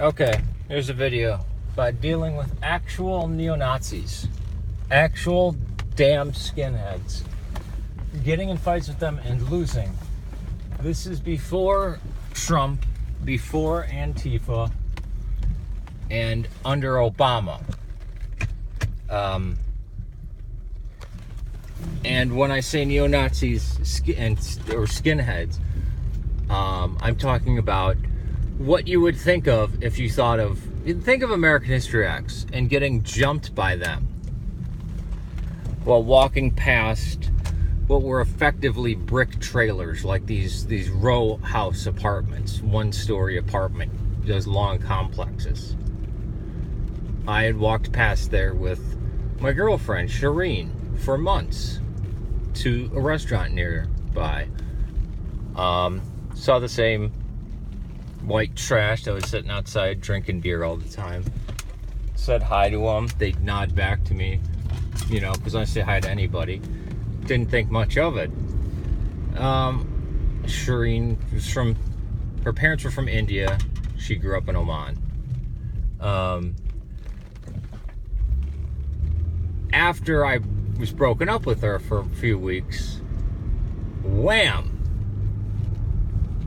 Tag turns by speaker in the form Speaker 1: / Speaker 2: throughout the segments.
Speaker 1: Okay, here's a video about dealing with actual neo-Nazis. Actual damn skinheads. Getting in fights with them and losing. This is before Trump, before Antifa, and under Obama. And when I say neo-Nazis or skinheads, I'm talking about what you would think of if you think of American History X and getting jumped by them while walking past what were effectively brick trailers, like these row house apartments, one-story apartment, those long complexes. I had walked past there with my girlfriend, Shireen, for months to a restaurant nearby. Saw the same white trash that was sitting outside drinking beer all the time. Said hi to them. They'd nod back to me, because I say hi to anybody. Didn't think much of it. Shireen was her parents were from India. She grew up in Oman. After I was broken up with her for a few weeks, wham!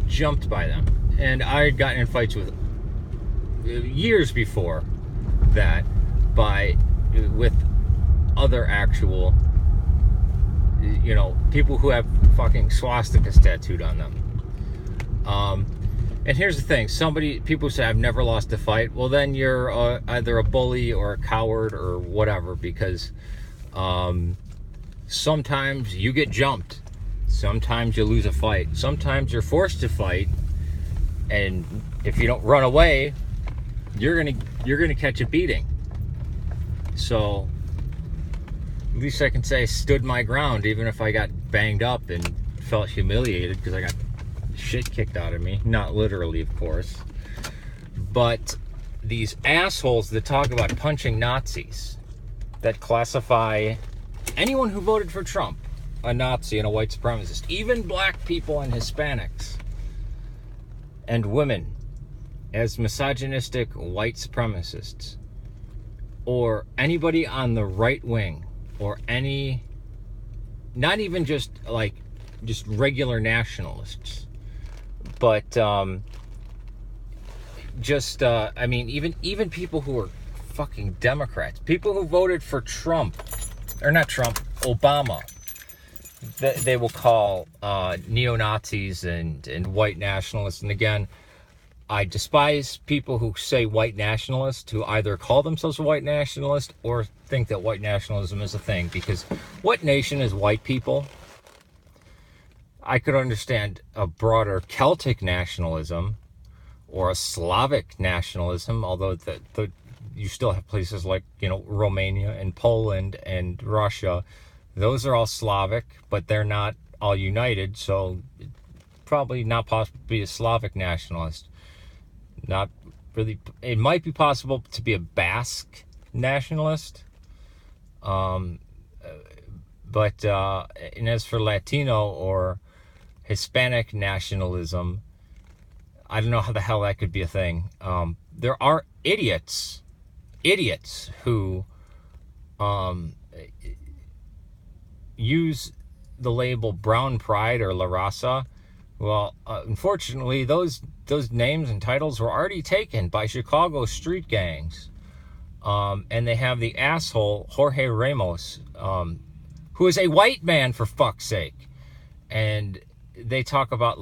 Speaker 1: Jumped by them. And I had gotten in fights with years before that with other actual, people who have fucking swastikas tattooed on them. And here's the thing: people say I've never lost a fight. Well, then you're either a bully or a coward or whatever, because sometimes you get jumped. Sometimes you lose a fight. Sometimes you're forced to fight, and if you don't run away, you're gonna catch a beating. So at least I can say I stood my ground, even if I got banged up and felt humiliated because I got shit kicked out of me. Not literally, of course. But these assholes that talk about punching Nazis, that classify anyone who voted for Trump a Nazi and a white supremacist, even black people and Hispanics and women, as misogynistic white supremacists, or anybody on the right wing, or not even just regular nationalists, but even people who are fucking Democrats, people who voted for Obama, they will call neo-Nazis and white nationalists. And again, I despise people who say white nationalists, who either call themselves a white nationalist or think that white nationalism is a thing, because what nation is white people? I could understand a broader Celtic nationalism or a Slavic nationalism, although you still have places like, Romania and Poland and Russia. Those are all Slavic, but they're not all united, so probably not possible to be a Slavic nationalist. Not really. It might be possible to be a Basque nationalist. And as for Latino or Hispanic nationalism, I don't know how the hell that could be a thing. There are idiots who use the label brown pride or La Raza. Well, unfortunately, those names and titles were already taken by Chicago street gangs. And they have the asshole Jorge Ramos, who is a white man, for fuck's sake. And they talk about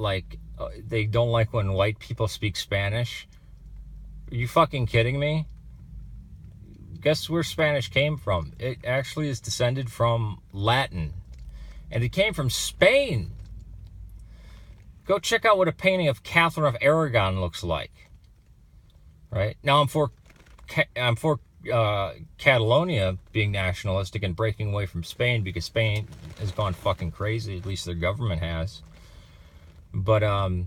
Speaker 1: they don't like when white people speak Spanish. Are you fucking kidding me? Guess where Spanish came from? It actually is descended from Latin. And it came from Spain. Go check out what a painting of Catherine of Aragon looks like. Right? Now I'm for Catalonia being nationalistic and breaking away from Spain, because Spain has gone fucking crazy. At least their government has. But I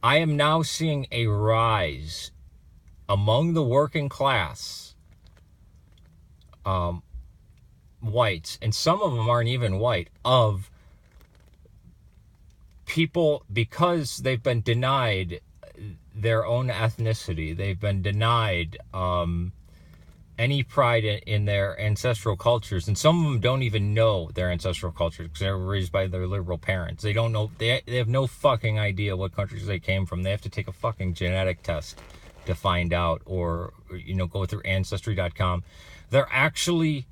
Speaker 1: am now seeing a rise among the working class whites, and some of them aren't even white, of people, because they've been denied their own ethnicity. They've been denied any pride in their ancestral cultures, and some of them don't even know their ancestral cultures because they were raised by their liberal parents. They don't know. They have no fucking idea what countries they came from. They have to take a fucking genetic test to find out, or go through Ancestry.com. They're actually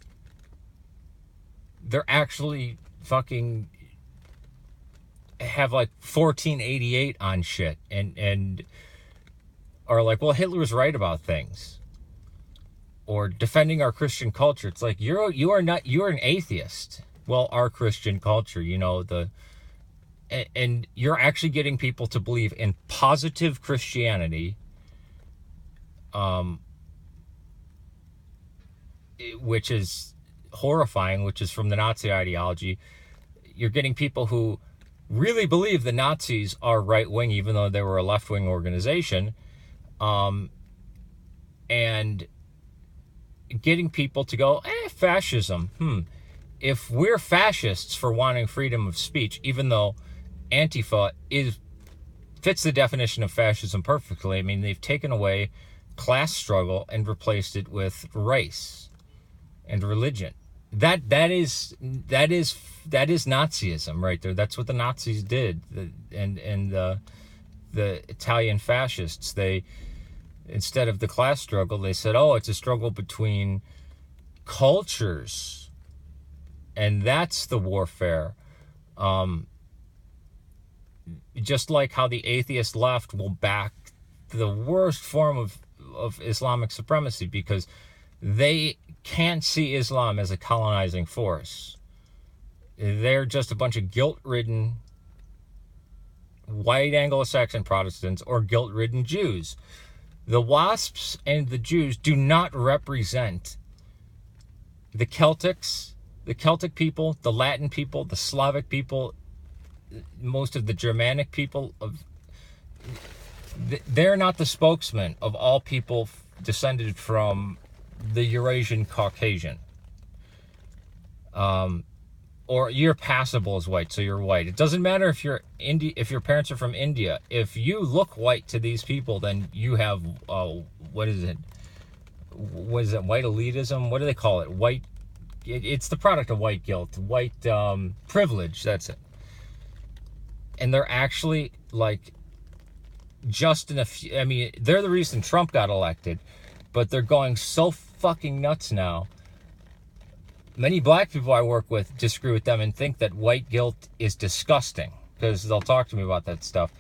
Speaker 1: fucking have like 1488 on shit, and are like, well, Hitler was right about things, or defending our Christian culture. It's like, you're an atheist. Well, our Christian culture, and you're actually getting people to believe in positive Christianity, which is horrifying, which is from the Nazi ideology. You're getting people who really believe the Nazis are right-wing, even though they were a left-wing organization, and getting people to go, fascism. If we're fascists for wanting freedom of speech, even though Antifa fits the definition of fascism perfectly. I mean, they've taken away class struggle and replaced it with race and religion. That is Nazism right there. That's what the Nazis did, and the Italian fascists. They, instead of the class struggle, they said, oh, it's a struggle between cultures, and that's the warfare. Just like how the atheist left will back the worst form of Islamic supremacy, because they can't see Islam as a colonizing force. They're just a bunch of guilt-ridden white Anglo-Saxon Protestants or guilt-ridden Jews. The WASPs and the Jews do not represent the Celtics, the Celtic people, the Latin people, the Slavic people, most of the Germanic people. They're not the spokesman of all people descended from the Eurasian Caucasian. Or you're passable as white, so you're white. It doesn't matter if if your parents are from India. If you look white to these people, then you have what is it? White elitism? What do they call it? It's the product of white guilt, white privilege. That's it. And they're actually like just in a few. I mean, they're the reason Trump got elected, but they're going so fucking nuts now. Many black people I work with disagree with them and think that white guilt is disgusting, because they'll talk to me about that stuff.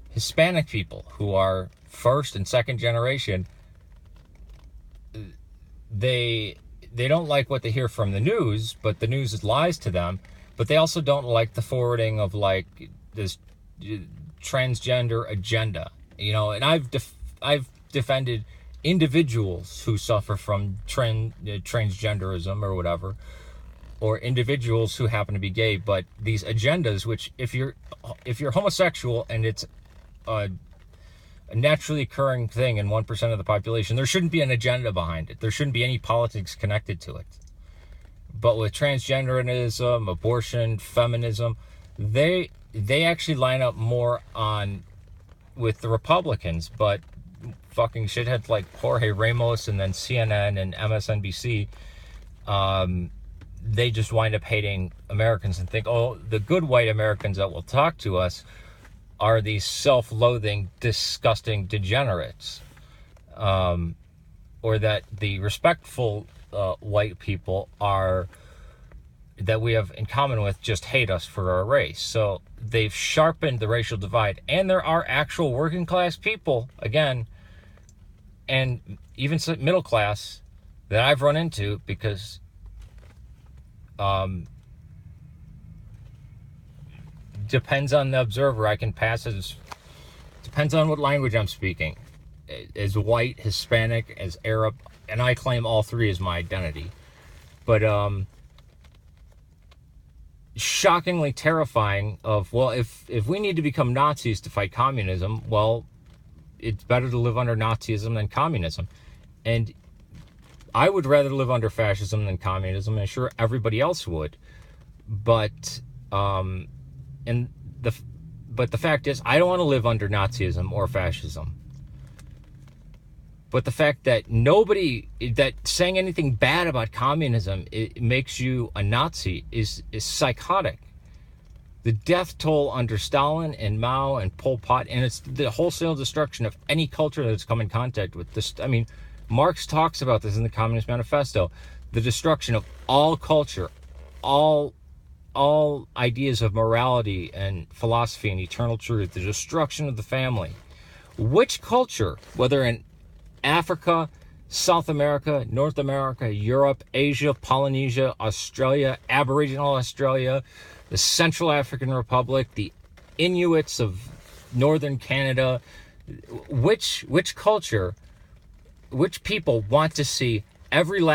Speaker 1: Hispanic people who are first and second generation, they don't like what they hear from the news, but the news lies to them. But they also don't like the forwarding of like this transgender agenda, And I've defended individuals who suffer from transgenderism or whatever, or individuals who happen to be gay, but these agendas, which if you're homosexual and it's a naturally occurring thing in 1% of the population, there shouldn't be an agenda behind it. There shouldn't be any politics connected to it. But with transgenderism, abortion, feminism, they actually line up more with the Republicans, but fucking shitheads like Jorge Ramos and then CNN and MSNBC, they just wind up hating Americans and think, oh, the good white Americans that will talk to us are these self-loathing, disgusting degenerates. Or that the respectful white people that we have in common with just hate us for our race. So they've sharpened the racial divide. And there are actual working class people, again, and even middle class, that I've run into, because depends on the observer. I can pass as, depends on what language I'm speaking, as white, Hispanic, as Arab, and I claim all three as my identity. But shockingly terrifying of, well, if we need to become Nazis to fight communism, well, it's better to live under Nazism than communism. And I would rather live under fascism than communism, and I'm sure everybody else would. But But the fact is, I don't want to live under Nazism or fascism. But the fact that that saying anything bad about communism, it makes you a Nazi is psychotic. The death toll under Stalin and Mao and Pol Pot, and it's the wholesale destruction of any culture that's come in contact with this. I mean, Marx talks about this in the Communist Manifesto. The destruction of all culture, all ideas of morality and philosophy and eternal truth, the destruction of the family. Which culture, whether in Africa, South America, North America, Europe, Asia, Polynesia, Australia, Aboriginal Australia, the Central African Republic, the Inuits of Northern Canada, which culture, which people want to see every last